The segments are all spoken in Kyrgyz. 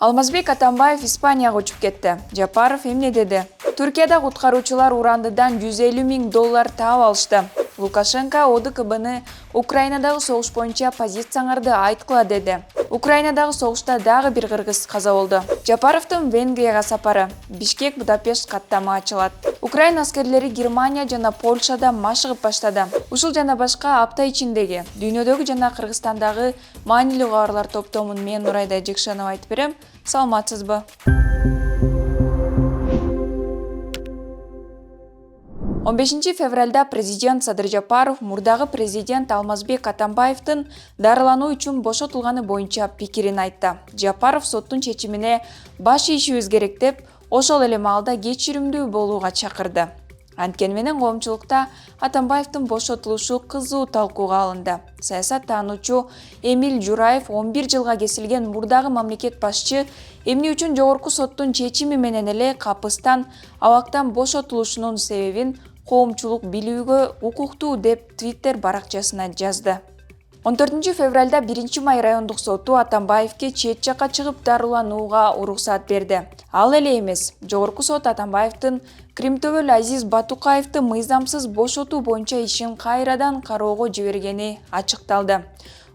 Алмазбек Атамбаев Испанияга учуп кетти. Жапаров эмне деди? Түркияда куткаруучулар урандыдан $150,000 таап алышты. Лукашенко ОДКБны Украинадагы согуш боюнча позицияларды айткыла деди. Украинадагы согушта дагы бир кыргыз каза болду. Жапаровдун Венгрияга сапары. Бишкек Будапешт каттама ачылат. Украина аскерлери Германия жана Польшада машыгып баштады. Ушул жана башка апта ичиндеги дүйнөдөгү жана Кыргызстандагы маанилүү кабарлар топтомун мен Нурайда Жекшенова айтып берем. Саламатсызбы? 15 февралда президент Садыр Жапаров мурдагы президент Алмазбек Атамбаевдин дарылануу үчүн бошотулганы боюнча пикирин айтты. Жапаров соттун чечимине баш ийишибиз керек деп, ошол эле маалда кечиримдүү болууга чакырды. Анткени менен коомчулукта Атамбаевдин бошотулушу кызуу талкууга алынды. Саясат таануучу Эмиль Жураев 11 жылга кесилген мурдагы мамлекет башчы эмне үчүн жогорку соттун чечими менен эле капыстан абактан бошотулушунун себебин коомчулук билүүгө укуктуу деп Twitter баракчасына жазды. 14 февралда 1 май райондук соту Атамбаевке чет жакка чыгып дарыланууга уруксат берди. Ал эле эмес, жогорку сот Атамбаевдин Кримтөбөл Азиз Батукаевди мыйзамсыз бошотуу боюнча ишин кайрадан кароого жибергени ачыкталды.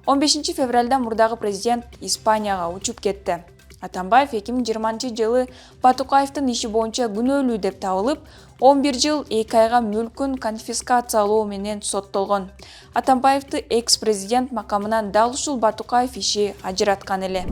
15 февралда мурдагы президент Испанияга учуп кетти. Атамбаев 2020 жылы Батукаевдин иши боюнча күнөөлүү деп табылып, 11 жыл 2 айга мүлкүн конфискациялоо менен соттолгон. Атамбаевди экс-президент макамынан дал ушул Батукаев иши ажыраткан эле.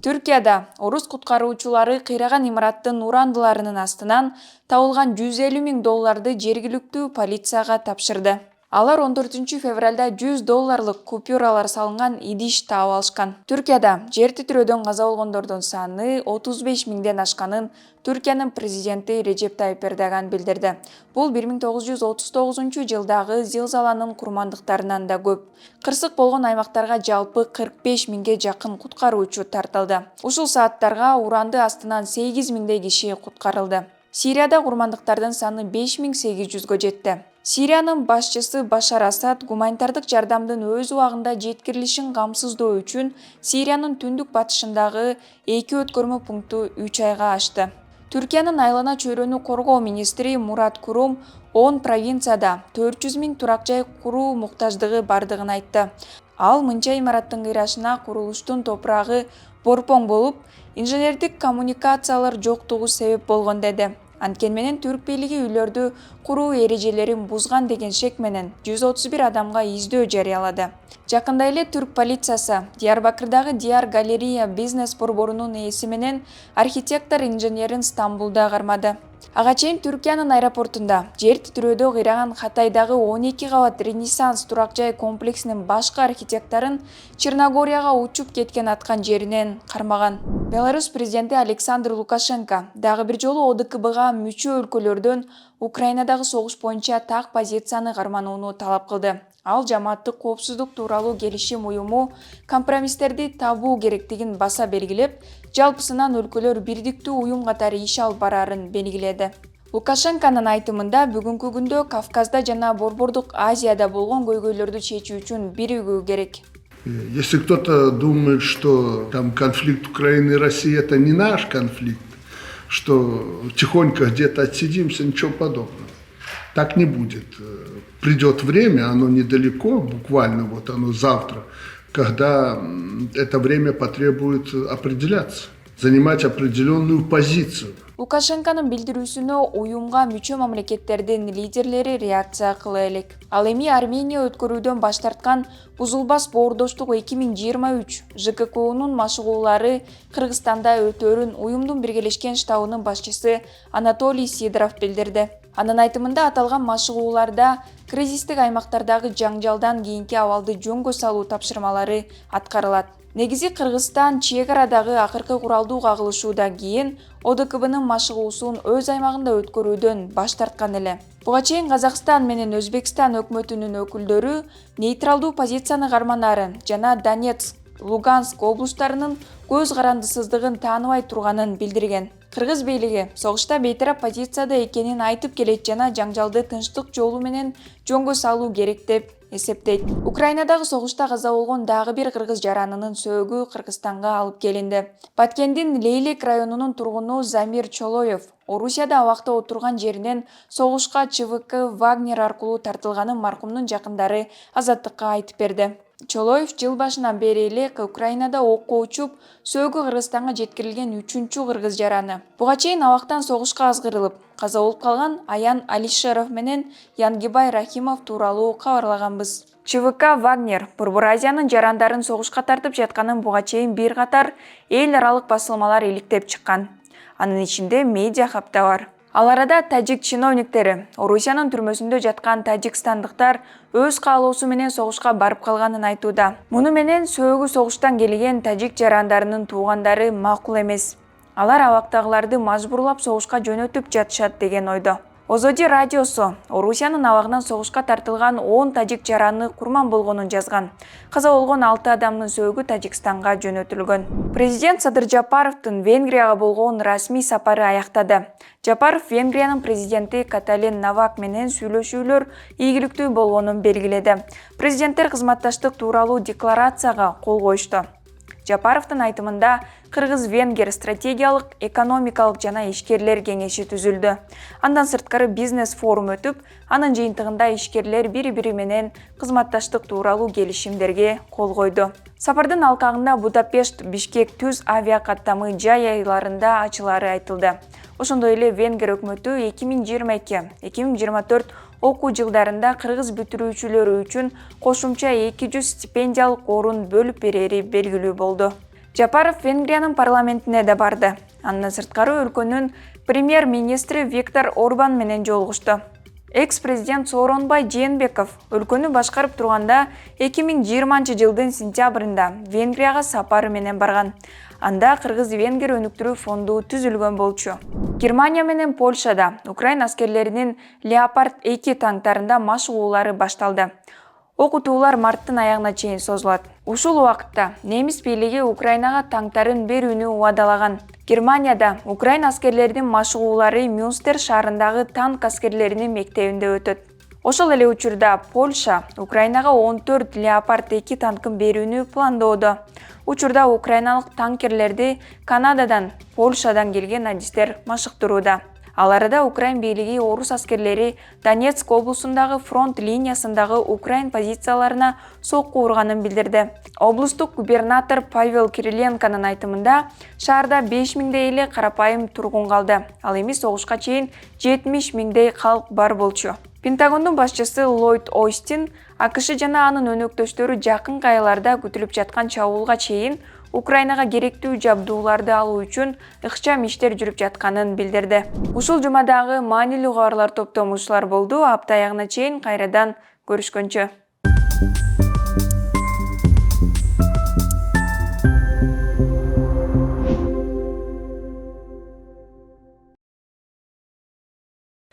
Түркияда орус куткаруучулары кыйраган имараттын урандыларынын астынан табылган $150,000 жергиликтүү полицияга тапшырды. Алар 14 февралда $100 купюралар салынган идиш таап алышкан. Түркияда жер титирөөдөн каза болгондордун саны 35,000ден ашканын Түркиянын президенти Режеп Тайып Эрдоган билдирди. Бул 1939 жылдагы зилзаланын курмандыктарынан да көп. Кырсык болгон аймактарга жалпы 45,000ге жакын куткаруучу тартылды. Ушул сааттарга уранды астынан 8,000дей киши куткарылды. Сирияда курмандыктардын саны 5,800гө жетти. Сириянын башчысы Башар Асад гуманитардык жардамдын өз убагында жеткирилишин камсыздоо үчүн Сириянын түндүк батышындагы 2 өткөрмө пункту 3 айга ачты. Түркиянын айлана чөйрөнү коргоо министри Мурат Курум 10 провинцияда 400,000 турак жай куруу муктаждыгы бардыгын айтты. Ал мынча имараттын кыйрашына курулуштун топурагы борпоң болуп, инженердик коммуникациялар жоктугу себеп болгон деди. Анткени менен түрк бийлиги үйлөрдү куруу эрежелерин бузган деген шек менен 131 адамга издөө жарыялады. Жакында эле түрк полициясы Диярбакырдагы Дияр галерея бизнес борборунун ээси менен архитектор-инженерин Стамбулда кармады. Ага чейин Түркиянын аэропортунда жер титирөөдө кыйраган Хатайдагы 12 кабат Ренессанс турак жай комплексинин башкы архитекторун Черногорияга учуп кеткен аткан жеринен кармаган. Беларусь президенти Александр Лукашенко дагы бир жолу ОДКБга мүчө өлкөлөрдөн Украинадагы согуш боюнча так позицияны карманууну талап кылды. Ал жамааттык коопсуздук тууралуу келишим уюму компромисстерди табуу керектигин баса белгилеп, жалпысынан өлкөлөр бирдиктүү уюм катары иш алып барарын белгиледи. Лукашенконун айтымында бүгүнкү күндө Кавказда жана Борбордук Азияда болгон көйгөйлөрдү чечүү үчүн биригүү керек. Если кто-то думает, что там конфликт Украины и России это не наш конфликт, что тихонько где-то отсидимся, ничего подобного. Так не будет. Придет время, оно недалеко, буквально вот оно завтра, когда это время потребует определяться, занимать определенную позицию. Лукашенконун билдирүүсүнө уюмга мүчө мамлекеттердин лидерлери реакция кыла элек. Ал эми Армения өткөрүүдөн баш тарткан бузулбас боордоштук 2023 ЖККУнун машыгуулары Кыргызстанда өтөөрүн уюмдун биргелешкен штабынын башчысы Анатолий Сидоров билдирди. Анын айтымында аталган машыгууларда кризистик аймактардагы жаңжалдан кийинки абалды жөнгө салуу тапшырмалары аткарылат. Негизи Кыргызстан чек арадагы акыркы куралдуу кагылышуудан кийин ОДКБнын машыгуусун өз аймагында өткөрүүдөн баш тарткан эле. Буга чейин Казакстан менен Өзбекстан өкмөтүнүн өкүлдөрү нейтралдуу позицияны карманары жана Донецк, Луганск облустарынын көз карандысыздыгын тааныбай турганын билдирген. Кыргыз бийлиги согушта бейтарап позицияда экенин айтып келет жана жаңжалды тынчтык жолу менен жөнгө салуу керек деп эсептейт. Украинадагы согушта каза болгон дагы бир кыргыз жаранынын сөөгү Кыргызстанга алып келинди. Баткендин Лейлек районунун тургуну Замир Чолоев Орусияда абакта отурган жеринен согушка ЧВК Вагнер аркылуу тартылганын маркумдун жакындары Азаттыкка айтып берди. Чолоев жыл башынан бери эле Украинада окко учуп, сөөгү Кыргызстанга жеткирилген 3-чү кыргыз жараны. Буга чейин абактан согушка азгырылып, каза болуп калган Аян Алишеров менен Янгибай Рахимов тууралуу кабарлаганбыз. ЧВК Вагнер Борбор Азиянын жарандарын согушка тартып жатканын буга чейин бир катар эл аралык басылмалар иликтеп чыккан. Анын ичинде Медиа Хаб да бар. Ал арада тажик чиновниктери Орусиянын түрмөсүндө жаткан тажикстандыктар өз каалоосу менен согушка барып калганын айтууда. Муну менен сөөгү согуштан келген тажик жарандарынын туугандары макул эмес. Алар абактагыларды мажбурлап согушка жөнөтүп жатышат деген ойдо. Озоди радиосу Орусиянын абагынан согушка тартылган 10 тажик жараны курман болгонун жазган. Каза болгон 6 адамдын сөөгү Тажикстанга жөнөтүлгөн. Президент Садыр Жапаровдун Венгрияга болгон расмий сапары аяктады. Жапаров Венгриянын президенти Каталин Навак менен сүйлөшүүлөр ийгиликтүү болгонун белгиледи. Президенттер кызматташтык тууралуу декларацияга кол коюшту. Жапаровдун айтымында Кыргыз-Венгер стратегиялык, экономикалык жана ишкерлер кеңеши түзүлдү. Андан сырткары бизнес форум өтүп, анын жыйынтыгында ишкерлер бири-бири менен кызматташтык тууралуу келишимдерге кол койду. Сапардын алкагында Будапешт, Бишкек түз авиакаттамы жай айларында ачылары айтылды. Ошондой эле Венгер өкмөтү 2022-2024 окуу жылдарында кыргыз бүтүрүүчүлөрү үчүн кошумча 200 стипендиялык орун бөлүп берери белгилүү болду. Жапаров Венгриянын парламентине да барды. Андан сырткары өлкөнүн премьер-министри Виктор Орбан менен жолугушту. Экс-президент Сооронбай Жээнбеков өлкөнү башкарып турганда 2020-жылдын сентябрында Венгрияга сапары менен барган. Анда Кыргыз-Венгер өнүктүрүү фонду түзүлгөн болчу. Германия менен Польшада Украин аскерлеринин Leopard 2 танктарында машыгуулары башталды. Окутуулар марттын аягына чейин созулат. Ушул убакытта немис бийлиги Украинага танктарын берүүнү убадалаган. Германияда Украин аскерлеринин машыгуулары Мюнстер шаарындагы танк аскерлеринин мектебинде өтөт. Ошол эле учурда Польша Украинага 14 Leopard 2 танкын берүүнү пландоодо. Учурда украиналык танкерлерди Канададан, Польшадан келген адистер машыктырууда. Ал арада Украин бийлиги орус аскерлери Донецк облусундагы фронт линиясындагы Украин позицияларына сокку урганын билдирди. Облустук губернатор Павел Кириленконун айтымында, шаарда 5000дей эле карапайым тургун калды. Ал эми согушка чейин 70 000дей калк бар болчу. Пентагондун башчысы Ллойд Остин АКШ жана анын өнөктөштөрү жакынкы айларда күтүлүп жаткан чабуулга чейин Украинага керектүү жабдууларды алуу үчүн ыкчам иштер жүрүп жатканын билдирди. Ушул жумадагы маанилүү кабарлар топтому ушулар болду. Апта аягына чейин кайрадан көрүшкөнчө.